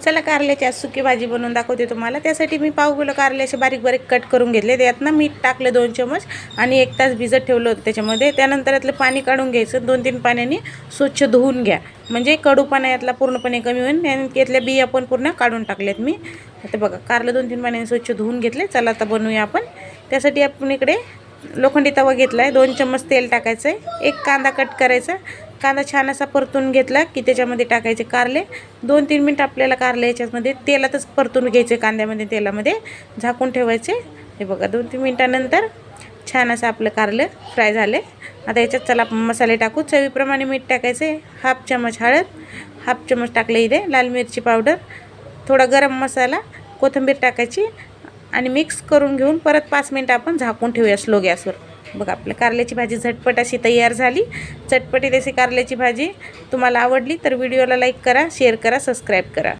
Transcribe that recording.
चला कारल्याची आज सुकी भाजी बनवून दाखवते तुम्हाला। त्यासाठी मी पाव किलो कारले असे बारीक बारीक कट करून घेतले। त्यात ना मीठ टाकलं 2 चमच आणि 1 तास भिजत ठेवलं होतं त्याच्यामध्ये। त्यानंतर यातलं पाणी काढून घ्यायचं, 2-3 पाण्याने स्वच्छ धुवून घ्या, म्हणजे कडूपणा यातला पूर्णपणे कमी होईल। यातल्या बिया पण पूर्ण काढून टाकल्यात मी। आता बघा कारलं 2-3 पाण्याने स्वच्छ धुवून घेतले। चला आता बनवूया आपण। त्यासाठी आपण इकडे लोखंडी तवा घेतला आहे, 2 चमच तेल टाकायचं आहे, 1 कांदा कट करायचा। कांदा छान असा परतून घेतला की त्याच्यामध्ये टाकायचे कारले। 2-3 मिनिट आपल्याला कारले याच्यामध्ये तेलातच परतून घ्यायचे, कांद्यामध्ये तेलामध्ये झाकून ठेवायचे। हे बघा 2-3 मिनिटानंतर छान असं आपलं कारले फ्राय झाले। आता याच्यात चला आपण मसाले टाकू। चवीप्रमाणे मीठ टाकायचे, 1/2 चमच हळद, 1/2 चमच टाकले इथे लाल मिरची पावडर, थोडा गरम मसाला, कोथिंबीर टाकायची आणि मिक्स करून घेऊन परत 5 मिनिट आपण झाकून ठेवूया स्लो गॅसवर। बघा आपल्या कारल्याची भाजी झटपट अशी तयार झाली। चटपटीत अशी कारल्याची भाजी तुम्हाला आवडली तर व्हिडिओला लाईक करा, शेअर करा, सबस्क्राईब करा।